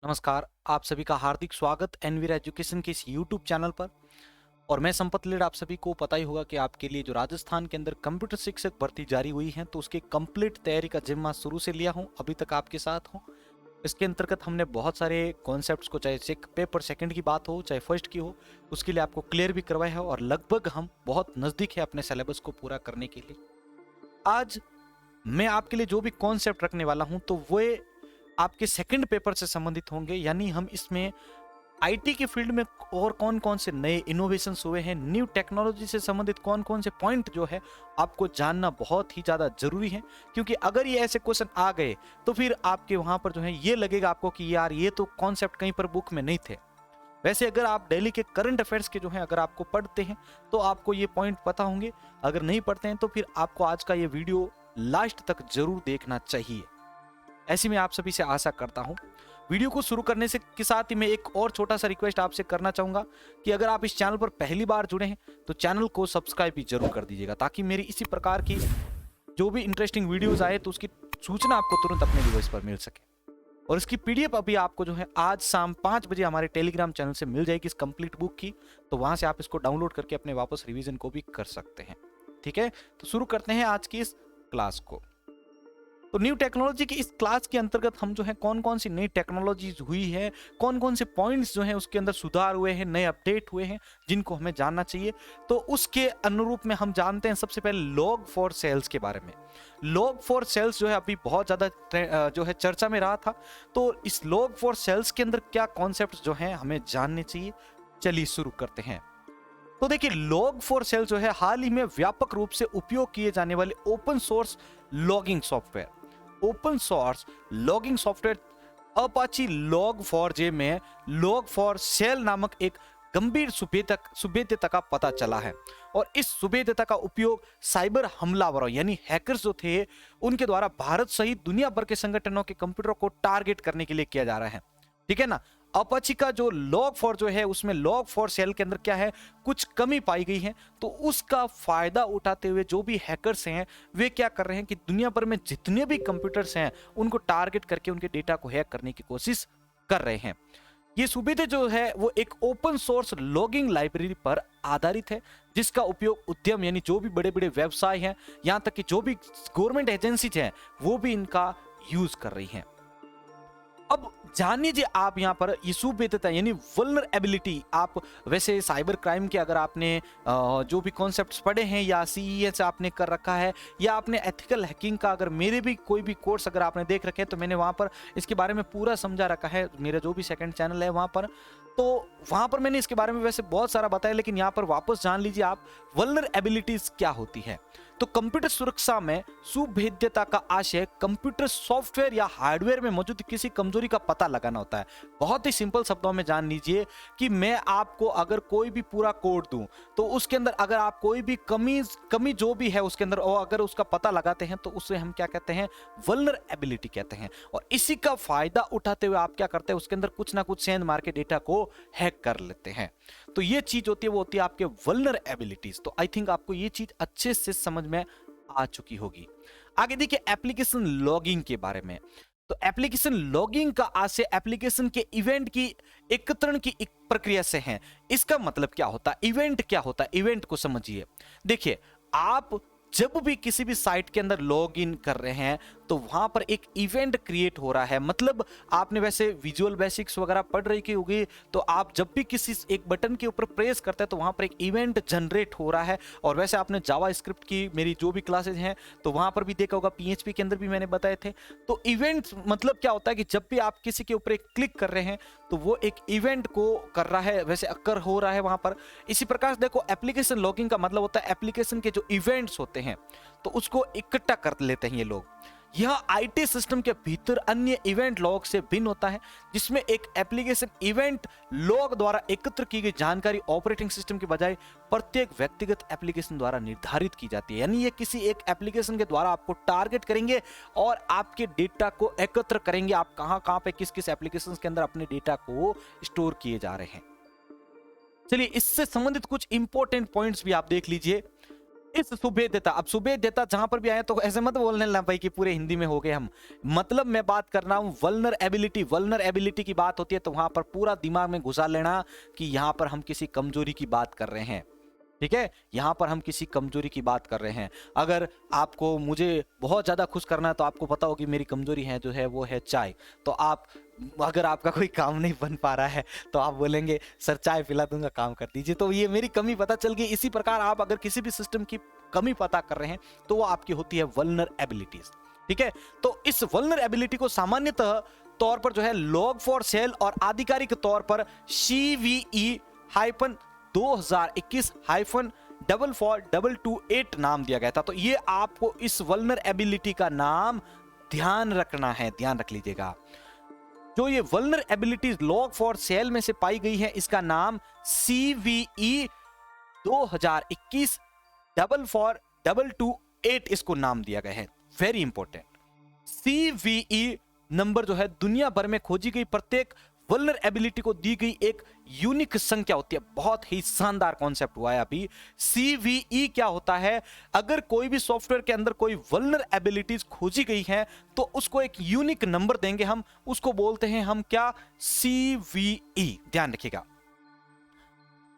नमस्कार, आप सभी का हार्दिक स्वागत एनवीर एजुकेशन के इस यूट्यूब चैनल पर। और मैं संपत लीड। आप सभी को पता ही होगा कि आपके लिए जो राजस्थान के अंदर कंप्यूटर शिक्षक भर्ती जारी हुई है, तो उसकी कंप्लीट तैयारी का जिम्मा शुरू से लिया हूं, अभी तक आपके साथ हूं। इसके अंतर्गत हमने बहुत सारे कॉन्सेप्ट्स को, चाहे पेपर सेकंड की बात हो चाहे फर्स्ट की हो, उसके लिए आपको क्लियर भी करवाया है और लगभग हम बहुत नज़दीक है अपने सिलेबस को पूरा करने के लिए। आज मैं आपके लिए जो भी कॉन्सेप्ट रखने वाला हूं, तो वो आपके सेकंड पेपर से संबंधित होंगे। यानी हम इसमें आईटी की फील्ड में और कौन कौन से नए इनोवेशंस हुए हैं, न्यू टेक्नोलॉजी से संबंधित कौन कौन से पॉइंट जो है आपको जानना बहुत ही ज़्यादा जरूरी है। क्योंकि अगर ये ऐसे क्वेश्चन आ गए तो फिर आपके वहां पर जो है ये लगेगा आपको कि यार ये तो कॉन्सेप्ट कहीं पर बुक में नहीं थे। वैसे अगर आप डेली के करंट अफेयर्स के जो है अगर आपको पढ़ते हैं तो आपको ये पॉइंट पता होंगे। अगर नहीं पढ़ते हैं तो फिर आपको आज का ये वीडियो लास्ट तक जरूर देखना चाहिए, ऐसी मैं आप सभी से आशा करता हूं। वीडियो को शुरू करने से के साथ ही मैं एक और छोटा सा रिक्वेस्ट आपसे करना चाहूंगा कि अगर आप इस चैनल पर पहली बार जुड़े हैं तो चैनल को सब्सक्राइब भी जरूर कर दीजिएगा, ताकि मेरी इसी प्रकार की जो भी इंटरेस्टिंग वीडियोस आए तो उसकी सूचना आपको तुरंत अपने डिवाइस पर मिल सके। और इसकी पीडीएफ अभी आपको जो है आज शाम 5 बजे हमारे टेलीग्राम चैनल से मिल जाएगी, इस कंप्लीट बुक की। तो वहां से आप इसको डाउनलोड करके अपने वापस रिवीजन को भी कर सकते हैं। ठीक है, तो शुरू करते हैं आज की इस क्लास को। तो न्यू टेक्नोलॉजी की इस क्लास के अंतर्गत हम जो है कौन कौन सी नई टेक्नोलॉजीज हुई है, कौन कौन से पॉइंट्स जो है उसके अंदर सुधार हुए हैं, नए अपडेट हुए हैं जिनको हमें जानना चाहिए। तो उसके अनुरूप में हम जानते हैं सबसे पहले लॉग फॉर सेल्स के बारे में। लॉग फॉर सेल्स जो है अभी बहुत ज्यादा जो है चर्चा में रहा था। तो इस लॉग फॉर सेल्स के अंदर क्या कॉन्सेप्ट जो है हमें जानने चाहिए, चलिए शुरू करते हैं। तो देखिए, लॉग फॉर सेल जो है हाल ही में व्यापक रूप से उपयोग किए जाने वाले open source logging software, open source logging software Apache log4j में लॉग फॉर सेल नामक एक गंभीर सुभेद्यता का पता चला है। और इस सुभेद्यता का उपयोग साइबर हमलावरों यानी हैकर्स जो थे उनके द्वारा भारत सहित दुनिया भर के संगठनों के कंप्यूटर को टारगेट करने के लिए किया जा रहा है। ठीक है ना। अपाची का जो log4 जो है उसमें log4 सेल के अंदर क्या है, कुछ कमी पाई गई है। तो उसका फायदा उठाते हुए जो भी हैकर्स हैं वे क्या कर रहे हैं कि दुनिया भर में जितने भी कंप्यूटर्स हैं उनको टारगेट करके उनके डेटा को हैक करने की कोशिश कर रहे हैं। ये सुविधा जो है वो एक ओपन सोर्स लॉगिंग लाइब्रेरी पर आधारित है, जिसका उपयोग उद्यम यानी जो भी बड़े बड़े व्यवसाय हैं, यहां तक कि जो भी गवर्नमेंट एजेंसीज हैं वो भी इनका यूज कर रही हैं। अब जान लीजिए आप यहाँ पर ये सुभेद्यता यानी वल्नरेबिलिटी, आप वैसे साइबर क्राइम के अगर आपने जो भी कॉन्सेप्ट्स पढ़े हैं या सीईएस आपने कर रखा है या आपने एथिकल हैकिंग का अगर मेरे भी कोई भी कोर्स अगर आपने देख रखे हैं तो मैंने वहाँ पर इसके बारे में पूरा समझा रखा है, मेरा जो भी सेकंड चैनल है वहाँ पर। तो वहाँ पर मैंने इसके बारे में वैसे बहुत सारा बताया, लेकिन यहाँ पर वापस जान लीजिए आप वल्नरेबिलिटीज क्या होती है। तो कंप्यूटर सुरक्षा में सुभेद्यता का आशय कंप्यूटर सॉफ्टवेयर या हार्डवेयर में मौजूद किसी कमजोरी का पता लगाना होता है। बहुत ही सिंपल शब्दों में जान लीजिए कि मैं आपको अगर कोई भी पूरा कोड दूं तो उसके अंदर अगर आप कोई भी कमी जो भी है उसके अंदर और अगर उसका पता लगाते हैं तो उसे हम क्या कहते हैं, वल्नरेबिलिटी कहते हैं। और इसी का फायदा उठाते हुए आप क्या करते हैं, उसके अंदर कुछ ना कुछ सेंध मार के डेटा को हैक कर लेते हैं। तो ये चीज होती है वो होती है आपके वल्नरेबिलिटीज। तो आई थिंक आपको ये चीज अच्छे से समझ में आ चुकी होगी। आगे देखिए एप्लीकेशन लॉगिंग के बारे में। तो एप्लीकेशन लॉगिंग का आशय एप्लीकेशन के इवेंट की एकत्रण की एक प्रक्रिया से है। इसका मतलब क्या होता है, इवेंट क्या होता है, इवेंट को समझिए। देखिए, आप जब भी किसी भी साइट के अंदर लॉग इन कर रहे हैं तो वहां पर एक इवेंट क्रिएट हो रहा है। मतलब आपने वैसे विजुअल बेसिक्स वगैरह पढ़ रही होगी, तो आप जब भी किसी एक बटन के ऊपर प्रेस करते हैं तो वहां पर एक इवेंट जनरेट हो रहा है। और वैसे आपने जावा स्क्रिप्ट की मेरी जो भी क्लासेज हैं तो वहां पर भी देखा होगा, पीएचपी के अंदर भी मैंने बताए थे। तो इवेंट मतलब क्या होता है कि जब भी आप किसी के ऊपर एक क्लिक कर रहे हैं तो वो एक इवेंट को कर रहा है, वैसे अक्कर हो रहा है वहां पर। इसी प्रकार से देखो, एप्लीकेशन लॉगिंग का मतलब होता है एप्लीकेशन के जो इवेंट्स होते हैं तो उसको इकट्ठा कर लेते हैं ये लोग। यह आईटी सिस्टम के भीतर अन्य इवेंट लॉग से भिन्न होता है, जिसमें एक एप्लीकेशन इवेंट लॉग द्वारा एकत्र की गई जानकारी ऑपरेटिंग सिस्टम के बजाय प्रत्येक व्यक्तिगत एप्लीकेशन द्वारा निर्धारित की जाती है। यानी ये किसी एक एप्लीकेशन के द्वारा आपको टारगेट करेंगे और आपके डेटा को एकत्र करेंगे, आप कहां पे किस किस एप्लीकेशन के अंदर अपने डेटा को स्टोर किए जा रहे हैं। चलिए, इससे संबंधित कुछ इंपॉर्टेंट पॉइंट्स भी आप देख लीजिए। इस सुभेद्यता, अब सुभेद्यता जहां पर भी आए तो ऐसे मत बोलने लगा भाई कि पूरे हिंदी में हो गए हम, मतलब मैं बात कर रहा हूं वल्नरेबिलिटी, वल्नरेबिलिटी की बात होती है तो वहां पर पूरा दिमाग में घुसा लेना कि यहां पर हम किसी कमजोरी की बात कर रहे हैं, ठीक है, यहां पर हम किसी कमजोरी की बात कर रहे हैं। अगर आपको मुझे बहुत ज्यादा खुश करना है तो आपको पता हो कि मेरी कमजोरी है जो है वो है चाय, तो आप अगर आपका कोई काम नहीं बन पा रहा है तो आप बोलेंगे सर चाय पिला दूंगा, काम कर दीजिए, तो ये मेरी कमी पता चल गई। इसी प्रकार आप अगर किसी भी सिस्टम की कमी पता कर रहे हैं तो वो आपकी होती है वल्नरेबिलिटीज, ठीक है। तो इस वल्नरेबिलिटी को सामान्यतः तौर पर जो है log4shell और आधिकारिक तौर पर CVE-2021-442228 नाम दिया गया था। तो ये आपको इस वल्नरेबिलिटी का नाम ध्यान रखना है, ध्यान रख लीजिएगा। जो ये वल्नरेबिलिटीज log4shell में से पाई गई है इसका नाम CVE-2021-442228 इसको नाम दिया गया है। वेरी इंपॉर्टेंट, CVE नंबर जो है दुनिया भर में खोजी गई प्रत्येक वल्नरेबिलिटी को दी गई एक यूनिक संख्या होती है। बहुत ही शानदार कॉन्सेप्ट हुआ है अभी। CVE क्या होता है, अगर कोई भी सॉफ्टवेयर के अंदर कोई वल्नरेबिलिटीज खोजी गई है तो उसको एक यूनिक नंबर देंगे हम, उसको बोलते हैं हम क्या, CVE, ध्यान रखिएगा।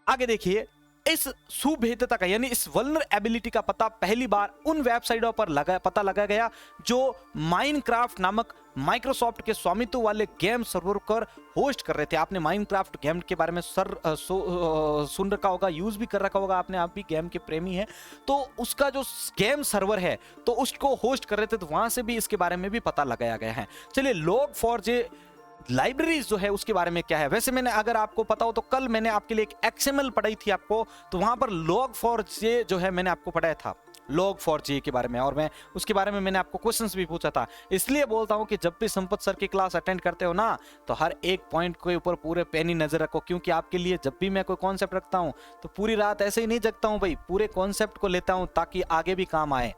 आगे देखिए, इस सुभेद्यता का यानी इस वल्नरेबिलिटी का पता पहली बार उन वेबसाइटों पर पता लगाया गया जो माइनक्राफ्ट नामक माइक्रोसॉफ्ट के स्वामित्व वाले गेम सर्वर पर होस्ट कर रहे थे। आपने माइनक्राफ्ट गेम के बारे में सुन रखा होगा, यूज भी कर रखा होगा आपने, आप भी गेम के प्रेमी हैं, तो उसका जो गेम सर्वर है तो उसको होस्ट कर रहे थे, तो वहां से भी इसके बारे में भी पता लगाया गया है। चलिए, log4j लाइब्रेरीज जो है उसके बारे में क्या है। वैसे मैंने, अगर आपको पता हो तो कल मैंने आपके लिए एक XML पढ़ाई थी आपको, तो वहां पर log4j जो है मैंने आपको पढ़ाया था log4j के बारे में, और मैं उसके बारे में मैंने आपको क्वेश्चंस भी पूछा था। इसलिए बोलता हूं कि जब भी संपत सर की क्लास अटेंड करते हो ना तो हर एक पॉइंट के ऊपर पूरे पैनी नजर रखो, क्योंकि आपके लिए जब भी मैं कोई कॉन्सेप्ट रखता हूं तो पूरी रात ऐसे ही नहीं जगता हूं भाई, पूरे कॉन्सेप्ट को लेता हूं ताकि आगे भी काम आए।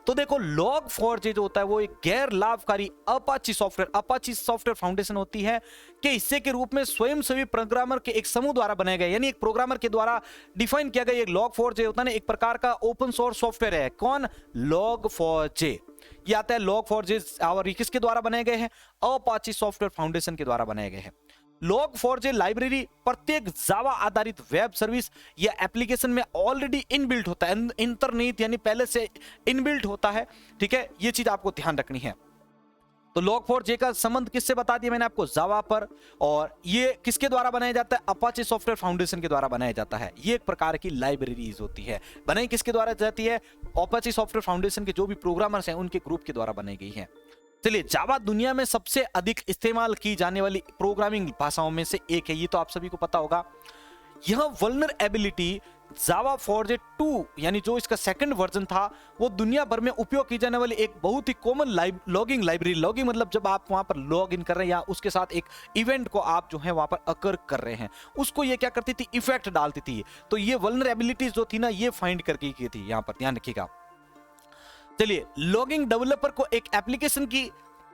तो देखो, log4j जो होता है वो एक गैर लाभकारी अपाची सॉफ्टवेयर फाउंडेशन होती है के हिस्से के रूप में स्वयंसेवी प्रोग्रामर के एक समूह द्वारा बनाया गया, यानी एक प्रोग्रामर के द्वारा डिफाइन किया गया। एक log4j होता है ना, एक प्रकार का ओपन सोर्स सॉफ्टवेयर है। कौन? log4j। ये आता है log4j, और किसके द्वारा बनाए गए हैं? अपाची सॉफ्टवेयर फाउंडेशन के द्वारा बनाए गए हैं। log4j लाइब्रेरी प्रत्येक जावा आधारित वेब सर्विस या एप्लीकेशन में ऑलरेडी इनबिल्ट होता है, अंतर्निहित यानी पहले से इनबिल्ट होता है, ठीक है, ये चीज आपको ध्यान रखनी है। तो log4j का संबंध किससे बता दिया मैंने आपको? जावा पर, और ये किसके द्वारा बनाया जाता है? अपाचे सॉफ्टवेयर फाउंडेशन के द्वारा बनाया जाता है। ये एक प्रकार की लाइब्रेरीज होती है, बनाई किसके द्वारा जाती है? अपाचे सॉफ्टवेयर फाउंडेशन के जो भी प्रोग्रामर्स हैं उनके ग्रुप के द्वारा बनाई गई है। चलिए, जावा दुनिया में सबसे अधिक इस्तेमाल की जाने वाली प्रोग्रामिंग भाषाओं में से एक है, ये तो आप सभी को पता होगा। यह वल्नरेबिलिटी जावा4j 2 यानी जो इसका सेकंड वर्जन था, वो दुनिया भर में उपयोग की जाने वाली एक बहुत ही कॉमन लॉगिंग लाइब्रेरी, लॉगिंग मतलब जब आप वहां पर लॉग इन कर रहे हैं या उसके साथ एक इवेंट को आप जो है वहां पर अकर कर रहे हैं, उसको ये क्या करती थी? इफेक्ट डालती थी। तो ये वल्नरेबिलिटीज जो थी ना, ये फाइंड करके की थी, यहां पर ध्यान रखिएगा। चलिए, लॉगिंग डेवलपर को एक एप्लीकेशन की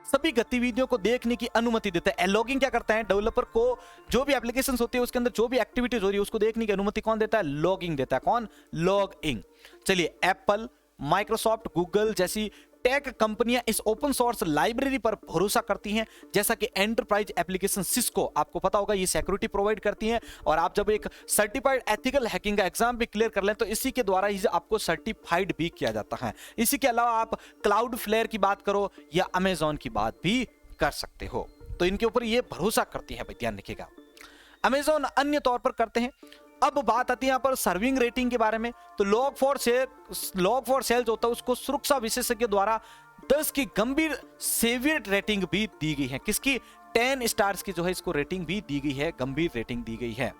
सभी गतिविधियों को देखने की अनुमति देता है। लॉगिंग क्या करता है? डेवलपर को जो भी एप्लीकेशंस होती है उसके अंदर जो भी एक्टिविटीज हो रही है उसको देखने की अनुमति कौन देता है? लॉगिंग देता है। कौन? लॉगिंग। चलिए, एप्पल, माइक्रोसॉफ्ट, गूगल जैसी टेक कंपनियां इस ओपन सोर्स लाइब्रेरी पर भरोसा करती हैं, जैसा कि एंटरप्राइज एप्लीकेशन सिस्को, आपको पता होगा ये सिक्योरिटी प्रोवाइड करती हैं, और आप जब एक सर्टिफाइड एथिकल हैकिंग का एग्जाम भी क्लियर कर लें तो इसी के द्वारा ही आपको सर्टिफाइड भी किया जाता है। इसी के अलावा आप क्लाउड फ्लेयर की बात करो या अमेजॉन की बात भी कर सकते हो, तो इनके ऊपर ये भरोसा करती है भाई, ध्यान रखिएगा। अमेजॉन अन्य तौर पर करते हैं। अब बात आती है यहाँ पर सर्विंग रेटिंग के बारे में। तो log4shell जो होता है उसको सुरक्षा विशेषज्ञ द्वारा 10 की गंभीर सेवियर रेटिंग भी दी गई है। किसकी? 10 स्टार्स की जो है इसको रेटिंग भी दी गई है, गंभीर रेटिंग दी गई है।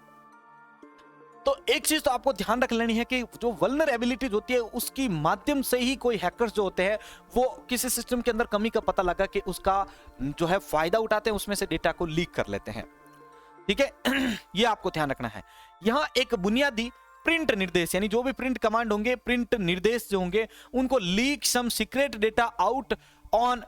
तो एक चीज तो आपको ध्यान रख लेनी है कि जो वल्नरेबिलिटीज होती है उसकी माध्यम से ही कोई हैकर्स जो होते हैं वो किसी सिस्टम के अंदर कमी का पता लगा के उसका जो है फायदा उठाते हैं, उसमें से डेटा को लीक कर लेते हैं, ठीक है। ये आपको ध्यान रखना है। यहां एक बुनियादी प्रिंट निर्देश, यानी जो भी प्रिंट कमांड होंगे, प्रिंट निर्देश जो होंगे, उनको leak some secret data out on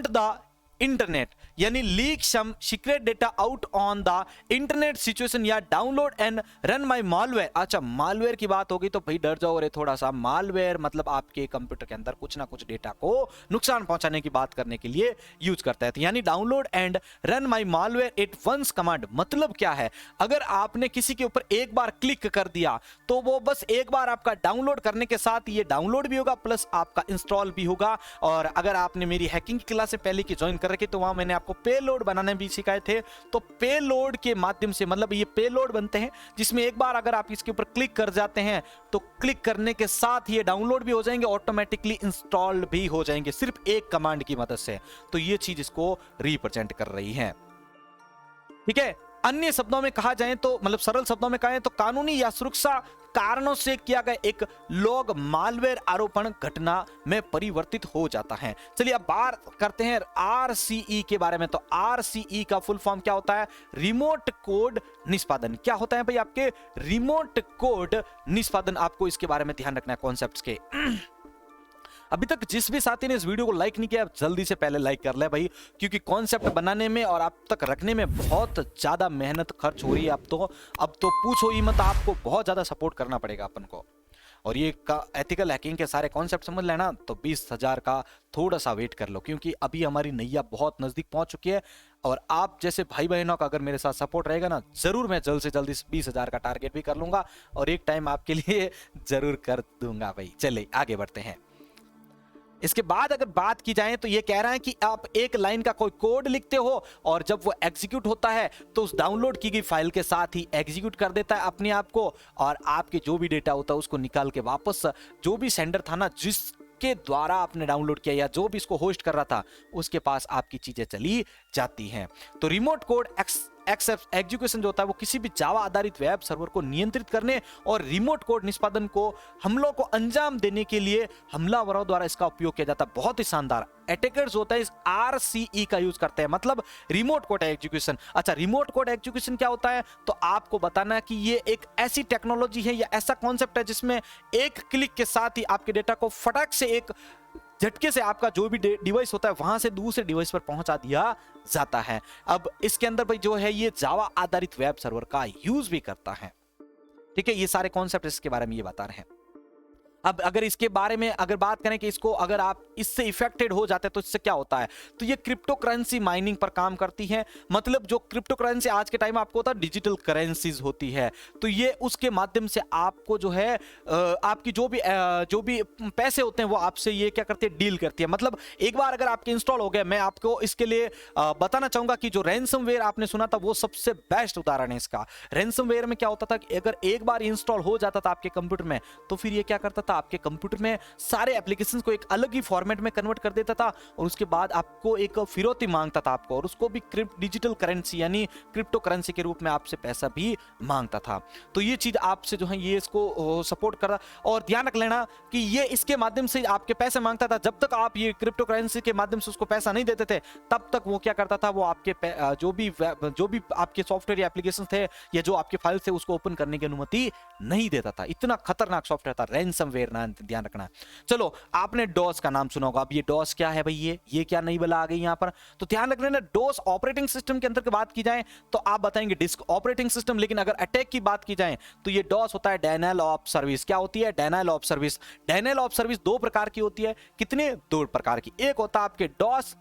the internet, यानी leak some secret data out on the internet situation या download and run my malware. अच्छा, मालवेयर की बात होगी तो भाई डर जाओ रे थोड़ा सा। मालवेयर मतलब आपके कंप्यूटर के अंदर कुछ ना कुछ डेटा को नुकसान पहुंचाने की बात करने के लिए यूज करता है। तो यानी download and run my malware at once command मतलब क्या है, अगर आपने किसी के ऊपर एक बार क्लिक कर दिया तो वो बस एक बार आपका डाउनलोड करने के साथ ये डाउनलोड भी होगा प्लस आपका इंस्टॉल भी होगा। और अगर आपने मेरी हैकिंग की क्लास से पहले की ज्वाइन कर रखी तो वहां मैंने आपको पेलोड बनाने भी सिखाए थे। तो पेलोड के माध्यम से मतलब ये पेलोड बनते हैं जिसमें एक बार अगर आप इसके ऊपर क्लिक कर जाते हैं तो क्लिक करने के साथ ये डाउनलोड भी हो जाएंगे, ऑटोमेटिकली इंस्टॉल भी हो जाएंगे सिर्फ एक कमांड की मदद से। तो ये चीज इसको रिप्रेजेंट कर रही है। ठीक है, अन्य शब्दों में कहा जाए तो मतलब सरल शब्दों में कहें तो कानूनी या सुरक्षा कारणों से किया गया एक लॉग मालवेयर आरोपण घटना में परिवर्तित हो जाता है। चलिए अब बात करते हैं आरसीई के बारे में। तो आरसीई का फुल फॉर्म क्या होता है? रिमोट कोड निष्पादन। क्या होता है भाई आपके? रिमोट कोड निष्पादन। आपको इसके बारे में ध्यान रखना है कॉन्सेप्ट्स के। अभी तक जिस भी साथी ने इस वीडियो को लाइक नहीं किया जल्दी से पहले लाइक कर ले भाई, क्योंकि कॉन्सेप्ट बनाने में और आप तक रखने में बहुत ज्यादा मेहनत खर्च हो रही है। अब तो पूछो ही मत, आपको बहुत ज्यादा सपोर्ट करना पड़ेगा अपन को। और ये एथिकल हैकिंग के सारे कॉन्सेप्ट समझ लेना तो 20,000 का थोड़ा सा वेट कर लो, क्योंकि अभी हमारी नैया बहुत नजदीक पहुंच चुकी है। और आप जैसे भाई बहनों का अगर मेरे साथ सपोर्ट रहेगा ना, जरूर मैं जल्द से जल्द इस 20,000 का टारगेट भी कर लूंगा और एक टाइम आपके लिए जरूर कर दूंगा भाई। चलिए आगे बढ़ते हैं। इसके बाद अगर बात की जाए तो ये कह रहा है कि आप एक लाइन का कोई कोड लिखते हो और जब वो एग्जीक्यूट होता है तो उस डाउनलोड की गई फाइल के साथ ही एग्जीक्यूट कर देता है अपने आप को, और आपके जो भी डेटा होता है उसको निकाल के वापस जो भी सेंडर था ना जिसके द्वारा आपने डाउनलोड किया या जो भी इसको होस्ट कर रहा था उसके पास आपकी चीजें चली जाती हैं। तो रिमोट कोड एग्जीक्यूशन जो होता है वो किसी भी जावा आधारित वेब सर्वर को नियंत्रित करने और रिमोट कोड निष्पादन को हमलों को अंजाम देने के लिए हमलावरों द्वारा इसका उपयोग किया जाता है। बहुत ही शानदार। अटैकर्स होता है इस आरसीई का यूज करते हैं, मतलब रिमोट कोड एग्जीक्यूशन। अच्छा, रिमोट कोड एग्जीक्यूशन क्या होता है? तो आपको बताना है कि ये एक ऐसी टेक्नोलॉजी है या ऐसा कॉन्सेप्ट है जिसमें एक क्लिक के साथ ही आपके डेटा को फटाक से एक झटके से आपका जो भी डिवाइस होता है वहां से दूसरे डिवाइस पर पहुंचा दिया जाता है। अब इसके अंदर भाई जो है ये जावा आधारित वेब सर्वर का यूज भी करता है। ठीक है, ये सारे कॉन्सेप्ट इसके बारे में ये बता रहे हैं। अब अगर इसके बारे में अगर बात करें कि इसको अगर आप इससे इफेक्टेड हो जाते हैं तो इससे क्या होता है, तो ये क्रिप्टो करेंसी माइनिंग पर काम करती है। मतलब जो क्रिप्टो करेंसी आज के टाइम में आपको होता है डिजिटल करेंसीज होती है, तो ये उसके माध्यम से आपको जो है आपकी जो भी पैसे होते हैं वो आपसे ये क्या करती है, डील करती है। मतलब एक बार अगर आपके इंस्टॉल हो गए, मैं आपको इसके लिए बताना चाहूंगा कि जो रैंसमवेयर आपने सुना था वो सबसे बेस्ट उदाहरण है इसका। रैंसमवेयर में क्या होता था कि अगर एक बार इंस्टॉल हो जाता था आपके कंप्यूटर में तो फिर ये क्या करता था, आपके कंप्यूटर में सारे एप्लीकेशंस को एक अलग ही फॉर्मेट में कन्वर्ट कर देता था और उसके बाद आपको एक फिरौती मांगता था आपको, और उसको भी डिजिटल करेंसी यानी क्रिप्टो करेंसी के रूप में आपसे पैसा भी मांगता था। तो ये चीज आपसे जो है ये इसको सपोर्ट कर रहा। और ध्यान रख लेना कि ये इसके माध्यम से आपके पैसे मांगता था। जब तक आप ये क्रिप्टो करेंसी के माध्यम से उसको पैसा नहीं देते थे तब तक वो क्या करता था, वो आपके जो भी आपके सॉफ्टवेयर या एप्लीकेशन थे या जो आपके फाइल थे उसको ओपन करने की अनुमति नहीं देता था। इतना खतरनाक सॉफ्टवेयर था रैंसमवेयर, ध्यान रखना। चलो, आपने डॉस का नाम सुना होगा। अब ये डॉस क्या है भाई, ये क्या नई बला आ गई यहां पर, तो ध्यान रख लेना। डॉस ऑपरेटिंग सिस्टम के अंदर की बात की जाए तो आप बताएंगे डिस्क ऑपरेटिंग सिस्टम, लेकिन अगर अटैक की बात की जाए तो ये डॉस होता है डिनायल ऑफ सर्विस। क्या होती है? Denial of service. Denial of service दो प्रकार की होती है। कितने? दो प्रकार की। एक होता है आपके डॉस,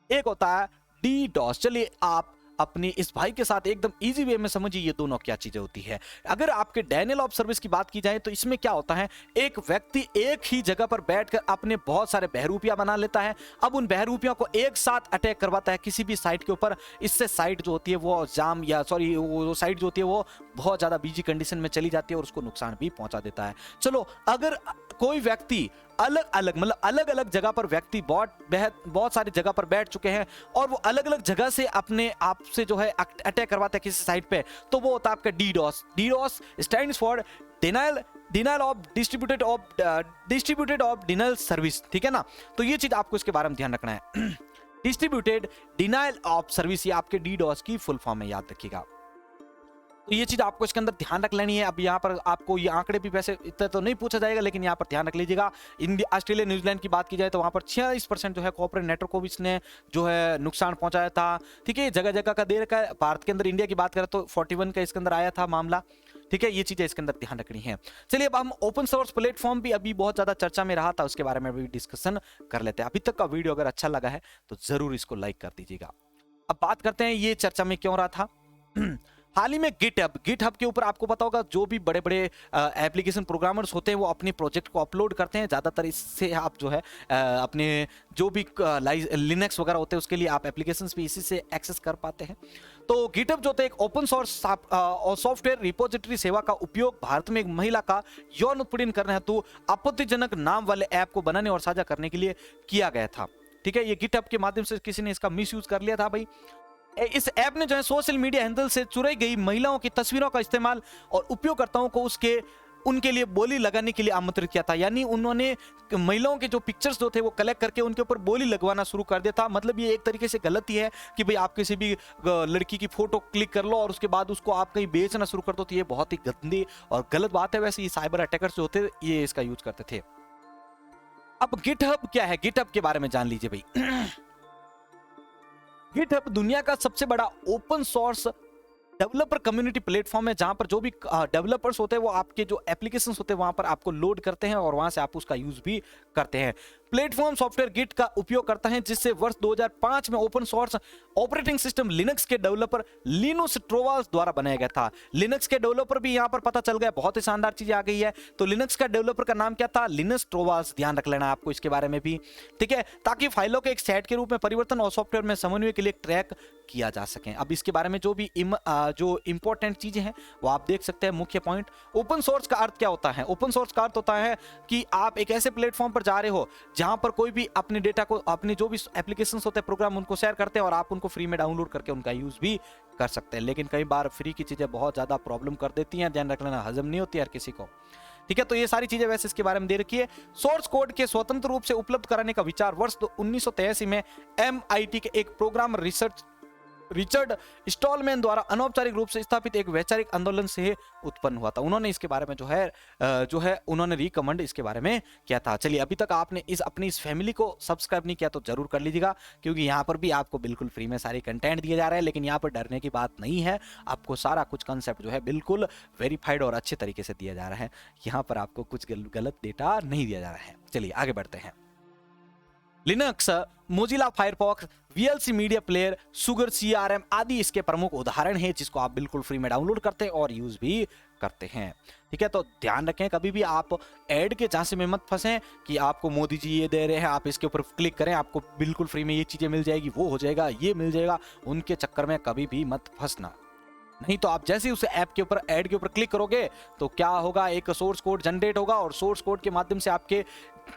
एक होता है डी डॉस। चलिए आप अपनी इस भाई के साथ एकदम इजी वे में समझिए ये दोनों क्या चीजें होती है। अगर आपके डिनायल ऑफ सर्विस की बात की जाए तो इसमें क्या होता है, एक व्यक्ति एक ही जगह पर बैठकर अपने बहुत सारे बहरूपियां बना लेता है। अब उन बहरूपियों को एक साथ अटैक करवाता है किसी भी साइट के ऊपर। इससे साइट जो होती है वो जाम या वो साइट जो होती है वो बहुत ज्यादा बिजी कंडीशन में चली जाती है और उसको नुकसान भी पहुंचा देता है। चलो, अगर कोई व्यक्ति अलग अलग जगह पर व्यक्ति बहुत सारी जगह पर बैठ चुके हैं और वो अलग अलग जगह से अपने आप से जो है अटैक करवाते हैं किसी साइट पे, तो वो होता है आपका DDoS. DDoS stands for denial of distributed of denial service. ठीक है ना, तो ये चीज आपको इसके बारे में ध्यान रखना है। डिस्ट्रीब्यूटेड डिनायल ऑफ सर्विस ये आपके डीडॉस की फुल फॉर्म में, याद रखिएगा। तो ये चीज आपको इसके अंदर ध्यान रख लेनी है। अब यहाँ पर आपको ये आंकड़े भी वैसे इतना तो नहीं पूछा जाएगा, लेकिन यहाँ पर ध्यान रख लीजिएगा। इंडिया, ऑस्ट्रेलिया, न्यूजीलैंड की बात की जाए तो वहां पर 46% जो है कॉर्पोरेट नेटवर्क को भी इसने जो है नुकसान पहुंचाया था। ठीक है, जगह जगह का दे रखा है। भारत के अंदर, इंडिया की बात करें तो 41 का इसके अंदर आया था मामला। ठीक है, ये चीजें इसके अंदर ध्यान रखनी है। चलिए अब हम ओपन सोर्स प्लेटफॉर्म भी अभी बहुत ज्यादा चर्चा में रहा था, उसके बारे में भी डिस्कशन कर लेते हैं। अभी तक का वीडियो अगर अच्छा लगा है तो जरूर इसको लाइक कर दीजिएगा। अब बात करते हैं ये चर्चा में क्यों रहा था। हाल ही में गिटहब के ऊपर आपको पता होगा, जो भी बड़े बड़े एप्लीकेशन प्रोग्रामर्स होते हैं वो अपने प्रोजेक्ट को अपलोड करते हैं। ज़्यादातर इससे आप जो है अपने जो भी लिनक्स वगैरह होते हैं उसके लिए आप एप्लीकेशंस भी इसी से एक्सेस कर पाते हैं। तो गिटहब जो होता है एक ओपन सोर्स सॉफ्टवेयर रिपोजिटरी सेवा का उपयोग भारत में एक महिला का यौन उत्पीड़न करने हेतु आपत्तिजनक नाम वाले ऐप को बनाने और साझा करने के लिए किया गया था। ठीक है, ये गिटहब के माध्यम से किसी ने इसका मिसयूज कर लिया था भाई। इस ऐप ने जो है सोशल मीडिया हैंडल से चुराई गई महिलाओं की तस्वीरों का इस्तेमाल और उपयोगकर्ताओं को उनके लिए बोली लगाने के लिए आमंत्रित किया था। यानी उन्होंने महिलाओं के जो पिक्चर्स जो थे वो कलेक्ट करके उनके ऊपर बोली लगवाना शुरू कर दिया था। मतलब ये एक तरीके से गलत ही है कि भाई आप किसी भी लड़की की फोटो क्लिक कर लो और उसके बाद उसको आप कहीं बेचना शुरू कर दो, तो ये बहुत ही गंदी और गलत बात है। वैसे ये साइबर अटैकर्स जो होते ये इसका यूज करते थे। अब गिटहब क्या है, गिटहब के बारे में जान लीजिए भाई। गिटहब दुनिया का सबसे बड़ा open source developer community platform है, जहां पर जो भी डेवलपर्स होते हैं वो आपके जो एप्लीकेशंस होते हैं वहां पर आपको लोड करते हैं और वहां से आप उसका यूज भी करते हैं। प्लेटफॉर्म सॉफ्टवेयर गिट का उपयोग करता है, जिससे वर्ष 2005 में open source operating system Linux के डेवलपर लिनुस टोरवाल्ड्स द्वारा बनाया गया था। लिनक्स के डेवलपर भी यहां पर पता चल गया, बहुत ही शानदार चीज आ गई है। तो लिनक्स का डेवलपर का नाम क्या था, लिनुस टोरवाल्ड्स। ध्यान रख लेना आपको इसके बारे में भी, ठीक है, ताकि फाइलों के एक सेट के रूप में परिवर्तन और सॉफ्टवेयर में समन्वय के लिए ट्रैक किया जा सके। अब इसके बारे में जो भी जो इंपॉर्टेंट चीजें हैं वो आप देख सकते हैं। मुख्य पॉइंट, ओपन सोर्स का अर्थ क्या होता है। ओपन सोर्स का अर्थ होता है कि आप एक ऐसे प्लेटफॉर्म पर जा रहे हो जहां पर कोई भी अपने डेटा को, अपने जो भी एप्लीकेशंस होते हैं, प्रोग्राम, उनको शेयर करते हैं और आप उनको फ्री में डाउनलोड करके उनका यूज भी कर सकते हैं। लेकिन कई बार फ्री की चीजें बहुत ज्यादा प्रॉब्लम कर देती हैं, ध्यान रख लेना, हजम नहीं होती हर किसी को। ठीक है, तो ये सारी चीजें वैसे इसके बारे में दे रखी है। सोर्स कोड के स्वतंत्र रूप से उपलब्ध कराने का विचार वर्ष 1983 में MIT के एक प्रोग्राम रिचर्ड स्टॉलमैन द्वारा अनौपचारिक रूप से स्थापित एक वैचारिक आंदोलन से उत्पन्न हुआ था। उन्होंने इसके बारे में जो है उन्होंने रिकमेंड इसके बारे में किया था। चलिए, अभी तक आपने अपनी इस फैमिली को सब्सक्राइब नहीं किया तो जरूर कर लीजिएगा, क्योंकि यहाँ पर भी आपको बिल्कुल फ्री में सारे कंटेंट दिए जा रहे हैं। लेकिन यहाँ पर डरने की बात नहीं है, आपको सारा कुछ कंसेप्ट जो है बिल्कुल वेरीफाइड और अच्छे तरीके से दिया जा रहा है। यहाँ पर आपको कुछ गलत डेटा नहीं दिया जा रहा है। चलिए आगे बढ़ते हैं। Linux, Mozilla Firefox, VLC media player, sugar CRM आदि इसके प्रमुख उदाहरण हैं, जिसको आप बिल्कुल फ्री में डाउनलोड करते हैं और यूज भी करते हैं। ठीक है, तो ध्यान रखें, कभी भी आप ऐड के झांसे में मत फंसें कि आपको मोदी जी ये दे रहे हैं, आप इसके ऊपर क्लिक करें, आपको बिल्कुल फ्री में ये चीजें मिल जाएगी, वो हो जाएगा, ये मिल जाएगा। उनके चक्कर में कभी भी मत फंसना। नहीं तो आप जैसे ही उस ऐप के ऊपर, ऐड के ऊपर क्लिक करोगे तो क्या होगा, एक सोर्स कोड जनरेट होगा और सोर्स कोड के माध्यम से आपके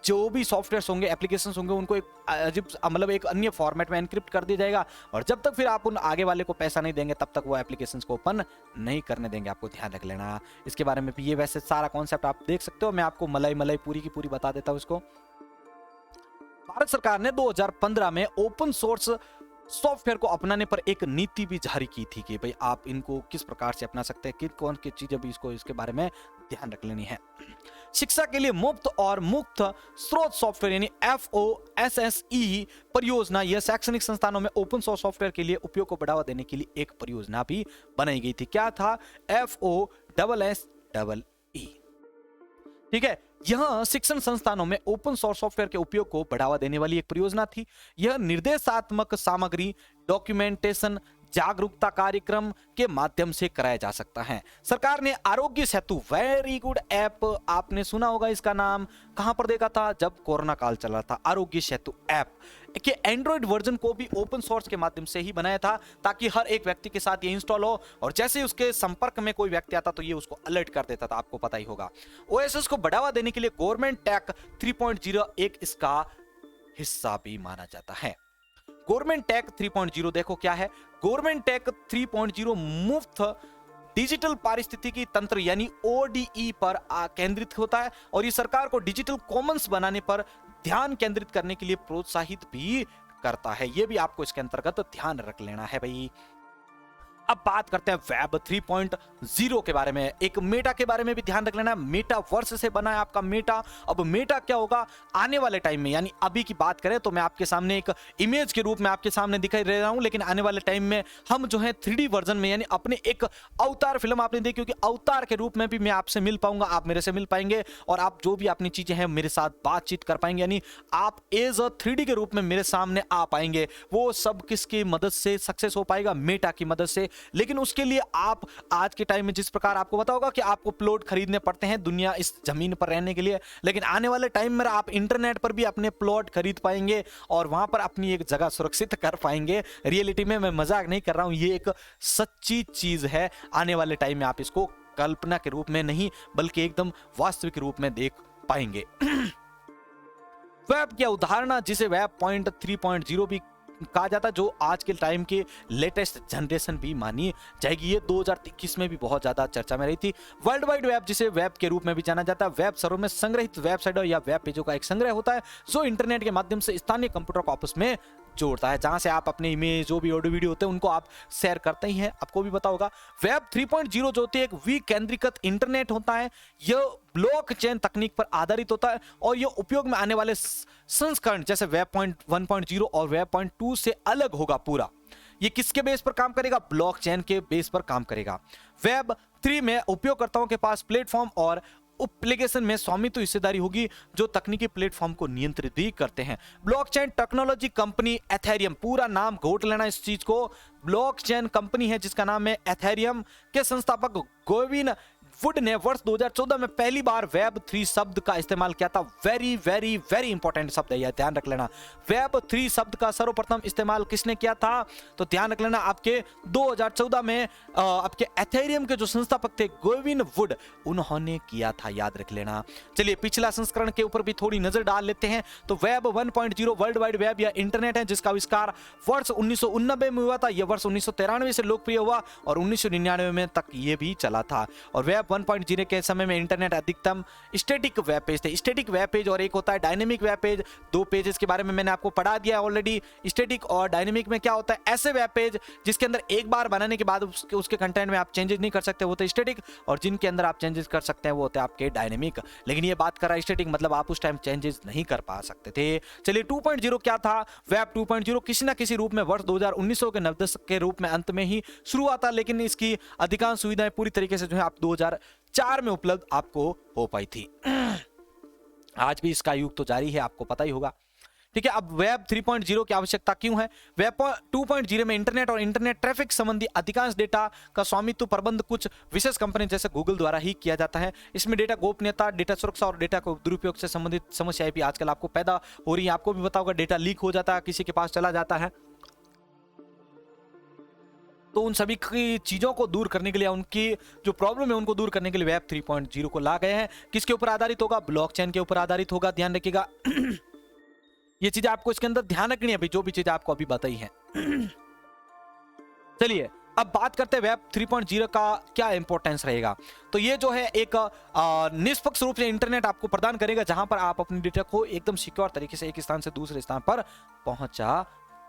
जो भी सॉफ्टवेयर होंगे, एप्लीकेशंस होंगे, उनको एक अजीब, मतलब एक अन्य फॉर्मेट में एनक्रिप्ट कर दिया जाएगा। और जब तक फिर आप उन आगे वाले को पैसा नहीं देंगे तब तक वो एप्लीकेशंस को ओपन नहीं करने देंगे। आपको ध्यान रख लेना इसके बारे में भी। ये वैसे सारा कॉन्सेप्ट आप देख सकते हो, मैं आपको मलाई पूरी की पूरी बता देता हूं इसको। भारत सरकार ने 2015 में ओपन सोर्स सॉफ्टवेयर को अपनाने पर एक नीति भी जारी की थी कि भाई आप इनको किस प्रकार से अपना सकते हैं, किन कौन की चीजें भी इसके बारे में ध्यान रख लेनी है। शिक्षा के लिए मुफ्त और मुक्त स्रोत सॉफ्टवेयर यानी FOSSE परियोजना, यह शैक्षणिक संस्थानों में ओपन सोर्स सॉफ्टवेयर के लिए उपयोग को बढ़ावा देने के लिए एक परियोजना भी बनाई गई थी। क्या था, FOSSE। ठीक है, यह शिक्षण संस्थानों में ओपन सोर्स सॉफ्टवेयर के उपयोग को बढ़ावा देने वाली एक परियोजना थी। यह निर्देशात्मक सामग्री, डॉक्यूमेंटेशन, जागरूकता कार्यक्रम के माध्यम से कराया जा सकता है। सरकार ने Aarogya Setu, very good app, आपने सुना होगा इसका नाम, कहां पर देखा था, जब कोरोना काल चल रहा था। आरोग्य सेतु ऐप के एंड्रॉइड वर्जन को भी ओपन सोर्स के माध्यम से ही बनाया था, ताकि हर एक व्यक्ति के साथ ये इंस्टॉल हो और जैसे ही उसके संपर्क में कोई व्यक्ति आता तो ये उसको अलर्ट कर देता था। आपको पता ही होगा। OSS को बढ़ावा देने के लिए गवर्नमेंट टेक 3.0 एक इसका हिस्सा भी माना जाता है। गवर्नमेंट टेक 3.0 देखो क्या है। गवर्नमेंट टेक 3.0 मुफ्त डिजिटल पारिस्थितिकी तंत्र यानी ODE पर केंद्रित होता है और ये सरकार को डिजिटल कॉमन्स बनाने पर ध्यान केंद्रित करने के लिए प्रोत्साहित भी करता है। ये भी आपको इसके अंतर्गत ध्यान रख लेना है भाई। अब बात करते हैं वेब 3.0 के बारे में। एक मेटा के बारे में भी ध्यान रख लेना, मेटावर्स से बना है आपका मेटा। अब मेटा क्या होगा आने वाले टाइम में, यानी अभी की बात करें तो मैं आपके सामने एक इमेज के रूप में आपके सामने दिखाई दे रहा हूं, लेकिन आने वाले टाइम में हम जो है 3D वर्जन में, यानी अपने एक अवतार फिल्म आपने देखी होगी, अवतार के रूप में भी मैं आपसे मिल पाऊंगा, आप मेरे से मिल पाएंगे, और आप जो भी अपनी चीजें हैं मेरे साथ बातचीत कर पाएंगे, यानी आप एज अ 3D के रूप में मेरे सामने आ पाएंगे। वो सब किसकी मदद से सक्सेस हो पाएगा? मेटा की मदद से। लेकिन उसके लिए आप आज के टाइम में जिस प्रकार आपको पता होगा कि आपको प्लॉट खरीदने पड़ते हैं दुनिया इस जमीन पर रहने के लिए, लेकिन आने वाले टाइम में आप इंटरनेट पर भी अपने प्लॉट खरीद पाएंगे और वहां पर अपनी एक जगह सुरक्षित कर पाएंगे। रियलिटी में मैं मजाक नहीं कर रहा हूं, ये एक सच्ची चीज है। आने वाले टाइम में आप इसको कल्पना के रूप में नहीं बल्कि एकदम वास्तविक रूप में देख पाएंगे। वेब की अवधारणा जिसे वेब 3.0 भी कहा जाता है, जो आज के टाइम के लेटेस्ट जनरेशन भी मानी जाएगी, ये 2021 में भी बहुत ज्यादा चर्चा में रही थी। वर्ल्ड वाइड वेब जिसे वेब के रूप में भी जाना जाता है, वेब सर्वर में संग्रहित वेबसाइट या वेब पेजों का एक संग्रह होता है जो इंटरनेट के माध्यम से स्थानीय कंप्यूटर को आपस में जोड़ता है, जहां से आप अपने इमेज जो भी ऑडियो वीडियो होते हैं उनको आप शेयर करते ही हैं। आपको भी पता होगा वेब 3.0 जो होती है एक विकेंद्रीकृत इंटरनेट होता है, यह ब्लॉकचेन तकनीक पर आधारित होता है और यह उपयोग में आने वाले संस्करण जैसे वेब 1.0 और वेब 2 से अलग होगा पूरा। ये किसके बेस पर काम करेगा? ब्लॉकचेन के बेस पर काम करेगा। वेब 3 में उपयोगकर्ताओं के पास प्लेटफॉर्म और एप्लीकेशन में स्वामित्व हिस्सेदारी होगी जो तकनीकी प्लेटफॉर्म को नियंत्रित भी करते हैं। ब्लॉकचेन टेक्नोलॉजी कंपनी एथेरियम, पूरा नाम घोट लेना इस चीज को, ब्लॉकचेन कंपनी है जिसका नाम है एथेरियम, के संस्थापक गोविन वुड ने वर्ष 2014 में पहली बार वेब 3 शब्द का इस्तेमाल किया था। वेरी वेरी वेरी इंपॉर्टेंट शब्द है, यह ध्यान रख लेना। वेब 3 शब्द का सर्वप्रथम इस्तेमाल किसने किया था? तो ध्यान रख लेना आपके 2014 में आपके एथेरियम के जो संस्थापक थे गोविन वुड, उन्होंने किया था, याद रख लेना। चलिए पिछला संस्करण के ऊपर भी थोड़ी नजर डाल लेते हैं। तो वेब 1.0 वर्ल्ड वाइड वेब या इंटरनेट है जिसका आविष्कार वर्ष 1989 में हुआ था। यह वर्ष 1993 से लोकप्रिय हुआ और 1999 में तक ये भी चला था। और वेब 1.0 के समय में इंटरनेट अधिकतम स्टैटिक वेब पेज थे। स्टैटिक वेब पेज और एक होता है डायनेमिक वेब पेज। दो पेजेस के बारे में मैंने आपको पढ़ा दिया है ऑलरेडी। स्टैटिक और डायनेमिक में क्या होता है? ऐसे वेब पेज जिसके अंदर एक बार बनाने के बाद उसके कंटेंट में आप चेंजेस नहीं कर सकते, वो तो स्टैटिक, और जिनके अंदर आप चेंजेस कर सकते हैं वो होते हैं आपके डायनेमिक। लेकिन ये बात कर रहा है स्टैटिक, मतलब आप उस टाइम चेंजेस नहीं कर पा सकते थे। चलिए 2.0 क्या था? वेब 2.0 किसी ना किसी रूप में वर्ष 2019 के 90 के रूप में अंत में ही शुरू हुआ था, लेकिन इसकी अधिकांश सुविधाएं पूरी तरीके से जो है आप 2004 में उपलब्ध आपको हो पाई थी। आज भी इसका युग तो जारी है, आपको पता ही होगा। ठीक है, अब वेब 3.0 की आवश्यकता क्यों है? वेब 2.0 में इंटरनेट और इंटरनेट ट्रैफिक संबंधी अधिकांश डेटा का स्वामित्व प्रबंध कुछ विशेष कंपनी जैसे गूगल द्वारा ही किया जाता है। इसमें डेटा गोपनीयता, डेटा सुरक्षा और डेटा को दुरुपयोग से संबंधित समस्याएं भी आजकल आपको पैदा हो रही है। आपको भी पता होगा डेटा लीक हो जाता है, किसी के पास चला जाता है, तो उन सभी की चीजों को दूर करने के लिए, उनकी जो प्रॉब्लम है उनको दूर करने के लिए वेब 3.0 को ला गए हैं। किसके ऊपर आधारित होगा? ब्लॉकचेन के ऊपर आधारित होगा, ध्यान रखिएगा। ये चीजें आपको इसके अंदर ध्यान रखनी है अभी, जो भी चीजें आपको अभी बताई हैं। चलिए अब बात करते हैं वेब 3.0 का क्या इंपॉर्टेंस रहेगा। तो ये जो है एक निष्पक्ष रूप से इंटरनेट आपको प्रदान करेगा जहां पर आप अपनी डेटा को एकदम सिक्योर तरीके से एक स्थान से दूसरे स्थान पर पहुंचा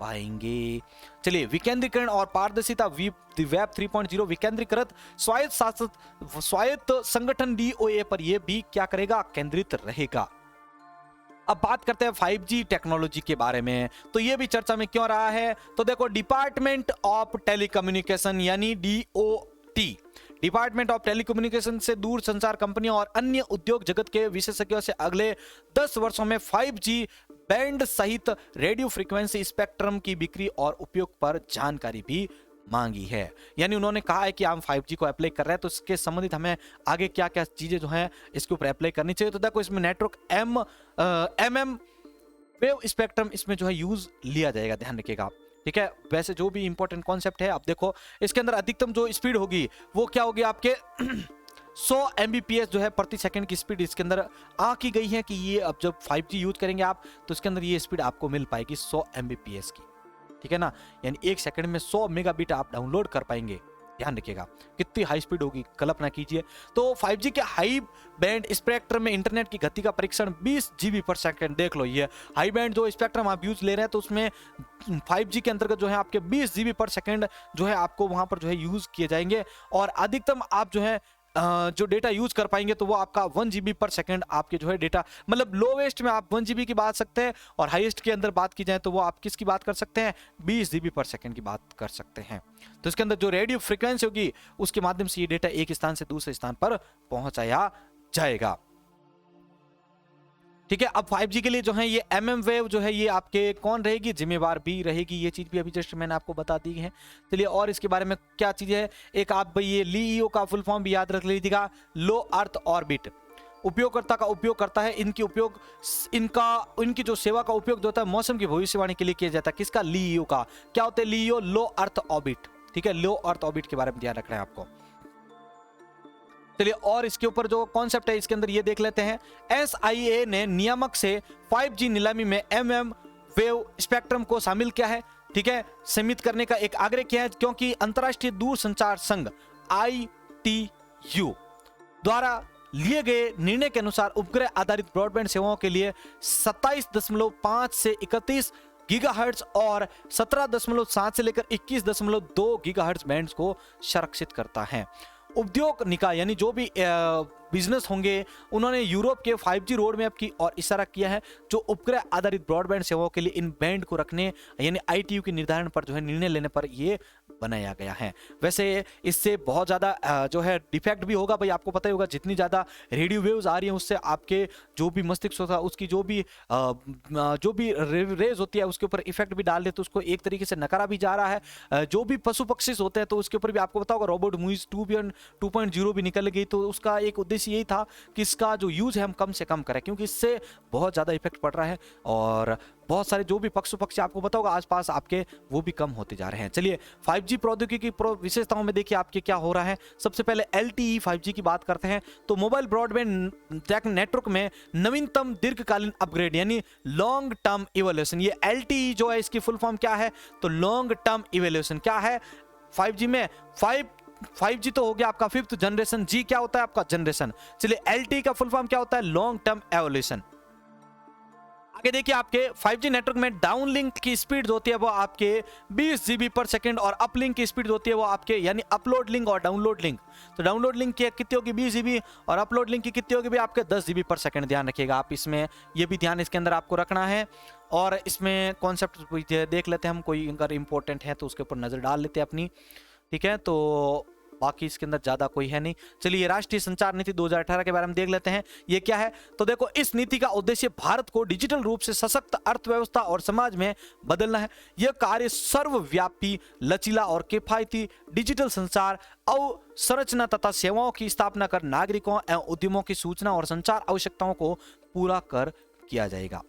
पाएंगे। चलिए विकेंद्रीकरण और पारदर्शिता। वेब 3.0 विकेंद्रीकृत स्वायत्त संगठन DOA पर यह भी क्या करेगा? केंद्रित रहेगा। अब बात करते हैं 5G टेक्नोलॉजी के बारे में। तो यह भी चर्चा में क्यों रहा है? तो देखो डिपार्टमेंट ऑफ टेलीकम्युनिकेशन यानी DOT, डिपार्टमेंट ऑफ टेलीकम्युनिकेशन से दूर संचार कंपनियों और अन्य उद्योग जगत के विशेषज्ञों से अगले 10 वर्षों में 5G बैंड सहित रेडियो फ्रीक्वेंसी स्पेक्ट्रम की बिक्री और उपयोग पर जानकारी भी मांगी है। यानी उन्होंने कहा है कि हम 5G को अप्लाई कर रहे हैं तो इसके संबंधित हमें आगे क्या क्या चीजें जो हैं इसके ऊपर अप्लाई करनी चाहिए। तो देखो इसमें नेटवर्क MM वेव स्पेक्ट्रम इसमें जो है यूज लिया जाएगा, ध्यान रखिएगा। ठीक है, वैसे जो भी इंपॉर्टेंट कॉन्सेप्ट है, आप देखो इसके अंदर अधिकतम जो स्पीड होगी वो क्या होगी आपके 100 Mbps जो है प्रति सेकंड की स्पीड इसके अंदर आंकी गई है कि ये अब जब 5G यूज करेंगे आप तो इसके अंदर ये स्पीड आपको मिल पाएगी 100 Mbps की। ठीक है ना, यानी एक सेकंड में 100 मेगाबिट आप डाउनलोड कर पाएंगे ध्यान रखिएगा कितनी हाई स्पीड होगी, कल्पना कीजिए। तो 5G के हाई बैंड स्पेक्ट्रम में इंटरनेट की गति का परीक्षण 20 GB पर सेकंड। देख लो, ये हाई बैंड जो स्पेक्ट्रम आप यूज ले रहे हैं तो उसमें 5G के अंतर्गत जो है आपके 20 GB पर सेकंड जो है आपको वहां पर जो है यूज किए जाएंगे, और अधिकतम आप जो है जो डेटा यूज कर पाएंगे तो वो आपका 1 GB पर सेकंड आपके जो है डेटा, मतलब लोवेस्ट में आप 1 GB की बात सकते हैं, और हाईएस्ट के अंदर बात की जाए तो वो आप किसकी बात कर सकते हैं, 20 GB पर सेकंड की बात कर सकते हैं। तो इसके अंदर जो रेडियो फ्रीक्वेंसी होगी उसके माध्यम से ये डेटा एक स्थान से दूसरे स्थान पर पहुंचाया जाएगा। ठीक है, अब 5G के लिए जो है ये MM वेव जो है ये आपके कौन रहेगी, जिम्मेवार भी रहेगी, ये चीज भी अभी जस्ट मैंने आपको बता दी है। चलिए, और इसके बारे में क्या चीज है, एक आप ये LEO का फुल फॉर्म भी याद रख लीजिएगा, लो अर्थ ऑर्बिट। उपयोगकर्ता का उपयोग करता है, इनकी जो सेवा का उपयोग जो होता है मौसम की भविष्यवाणी के लिए किया जाता है। किसका, LEO का। क्या होते हैं LEO, लो अर्थ ऑर्बिट। ठीक है, लो अर्थ ऑर्बिट के बारे में ध्यान रखना है आपको। चलिए, और इसके ऊपर जो कॉन्सेप्ट है इसके अंदर ये देख लेते हैं। SIA ने नियामक से 5G नीलामी में MM वेव स्पेक्ट्रम को शामिल किया है। ठीक है, सीमित करने का एक आग्रह किया है, क्योंकि अंतर्राष्ट्रीय दूरसंचार संघ ITU द्वारा लिए गए निर्णय के अनुसार उपग्रह आधारित ब्रॉडबैंड सेवाओं के लिए 27.5 से 31 गीगाहर्ट्ज और 17.7 से लेकर 21.2 गीगाहर्ट्ज बैंड्स को संरक्षित करता है। उद्योग निकाय यानी जो भी बिजनेस होंगे उन्होंने यूरोप के 5G रोड मैप की और इशारा किया है, जो उपग्रह आधारित ब्रॉडबैंड सेवाओं के लिए इन बैंड को रखने यानी ITU के निर्धारण पर जो है निर्णय लेने पर ये बनाया गया है। वैसे इससे बहुत ज़्यादा जो है डिफेक्ट भी होगा, भाई आपको पता ही होगा, जितनी ज़्यादा रेडियो वेव्स आ रही हैं उससे आपके जो भी मस्तिष्क होता है उसकी जो भी रेज होती है उसके ऊपर इफेक्ट भी डाल दे, तो उसको एक तरीके से नकारा भी जा रहा है। जो भी पशु पक्षी होते हैं तो उसके ऊपर भी आपको पता होगा, रोबोट मूवीज 2.0 भी निकल गई, तो उसका एक उद्देश्य यही था कि इसका जो यूज है हम कम से कम करें, क्योंकि इससे बहुत ज़्यादा इफेक्ट पड़ रहा है और बहुत सारे जो भी पशु पक्षी आपको पता होगा आसपास आपके वो भी कम होते जा रहे हैं। चलिए, 5G प्रौद्योगिकी की विशेषताओं में देखिए आपके क्या हो रहा है। सबसे पहले LTE 5G की बात करते हैं तो मोबाइल ब्रॉडबैंड नेटवर्क में नवीनतम दीर्घकालीन अपग्रेड यानी लॉन्ग टर्म इवोल्यूशन। ये LTE जो है इसकी फुल फॉर्म क्या है, तो लॉन्ग टर्म इवोल्यूशन क्या है 5G में। 5G तो हो गया आपका 5th जनरेशन, G क्या होता है आपका जनरेशन। चलिए, LTE का फुल फॉर्म क्या होता है, लॉन्ग टर्म एवोल्यूशन। आगे देखिए, आपके 5G नेटवर्क में डाउनलिंक की स्पीड होती है वो आपके 20 GB पर सेकंड, और अपलिंक की स्पीड होती है वो आपके यानी अपलोड लिंक और डाउनलोड लिंक। तो डाउनलोड लिंक की कितनी होगी 20 GB, और अपलोड लिंक की कितनी होगी भी आपके 10 GB पर सेकंड। ध्यान रखिएगा आप, इसमें ये भी ध्यान इसके अंदर आपको रखना है। और इसमें कॉन्सेप्ट देख लेते हैं हम, कोई अगर इंपॉर्टेंट है तो उसके ऊपर नजर डाल लेते हैं अपनी। ठीक है, तो बाकी इसके अंदर ज्यादा कोई है नहीं। चलिए, राष्ट्रीय संचार नीति 2018 के बारे में देख लेते हैं, ये क्या है। तो देखो, इस नीति का उद्देश्य भारत को डिजिटल रूप से सशक्त अर्थव्यवस्था और समाज में बदलना है। यह कार्य सर्वव्यापी, लचीला और किफायती डिजिटल संचार अवसंरचना तथा सेवाओं की स्थापना कर नागरिकों एवं उद्यमों की सूचना और संचार आवश्यकताओं को पूरा कर किया जाएगा।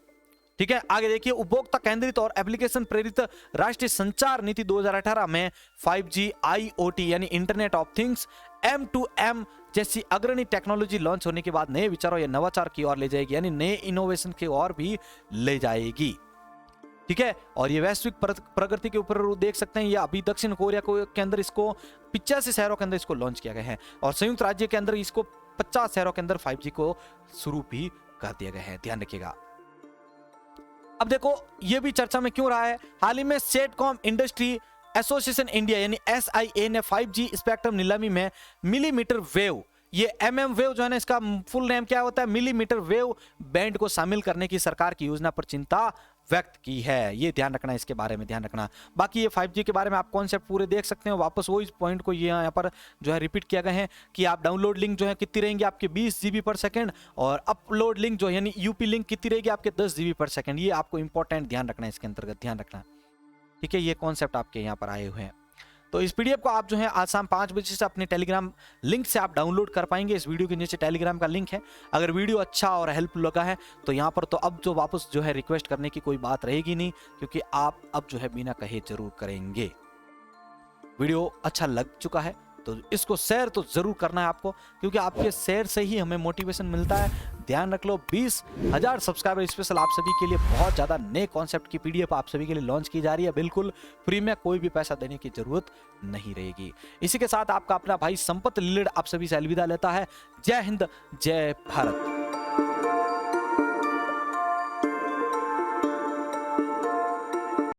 ठीक है, आगे देखिए, उपभोक्ता केंद्रित और एप्लीकेशन प्रेरित राष्ट्रीय संचार नीति 2018 में 5G, IoT यानी इंटरनेट ऑफ थिंग्स, M2M जैसी अग्रणी टेक्नोलॉजी लॉन्च होने के बाद नए विचारों या नवाचार की ओर ले जाएगी, यानी नए इनोवेशन की ओर भी ले जाएगी। ठीक है, और ये वैश्विक प्रगति के ऊपर देख सकते हैं, ये अभी दक्षिण कोरिया के अंदर इसको 85 शहरों के अंदर इसको लॉन्च किया गया है, और संयुक्त राज्य के अंदर इसको 50 शहरों के अंदर 5G को शुरू भी कर दिया गया है। ध्यान रखिएगा। अब देखो, ये भी चर्चा में क्यों रहा है, हाल ही में सेटकॉम इंडस्ट्री एसोसिएशन इंडिया यानी SIA ने 5G स्पेक्ट्रम नीलामी में मिलीमीटर वेव, ये MM वेव जो है ना, इसका फुल नेम क्या होता है, मिलीमीटर वेव बैंड को शामिल करने की सरकार की योजना पर चिंता व्यक्त की है। ये ध्यान रखना, इसके बारे में ध्यान रखना। बाकी ये 5G के बारे में आप कॉन्सेप्ट पूरे देख सकते हैं, वापस वही पॉइंट को यहाँ पर जो है रिपीट किया गया है कि आप डाउनलोड लिंक जो है कितनी रहेंगी आपके 20 GB पर सेकंड, और अपलोड लिंक जो यानी UP लिंक कितनी रहेगी आपके 10 GB पर सेकंड। ये आपको इंपॉर्टेंट ध्यान रखना है, इसके अंतर्गत ध्यान रखना। ठीक है, ये कॉन्सेप्ट आपके यहाँ पर आए हुए हैं। तो इस PDF को आप जो है आज शाम 5 बजे से अपने टेलीग्राम लिंक से आप डाउनलोड कर पाएंगे। इस वीडियो के नीचे टेलीग्राम का लिंक है। अगर वीडियो अच्छा और हेल्पफुल लगा है तो यहाँ पर तो अब जो वापस जो है रिक्वेस्ट करने की कोई बात रहेगी नहीं, क्योंकि आप अब जो है बिना कहे जरूर करेंगे। वीडियो अच्छा लग चुका है तो इसको शेयर तो जरूर करना है आपको, क्योंकि आपके शेयर से ही हमें मोटिवेशन मिलता है। ध्यान रख लो, 20,000 सब्सक्राइबर स्पेशल आप सभी के लिए बहुत ज्यादा नए कॉन्सेप्ट की पीडीएफ आप सभी के लिए लॉन्च की जा रही है, बिल्कुल फ्री में, कोई भी पैसा देने की जरूरत नहीं रहेगी। इसी के साथ आपका अपना भाई संपत लिलिड आप सभी से अलविदा लेता है। जय हिंद, जय भारत।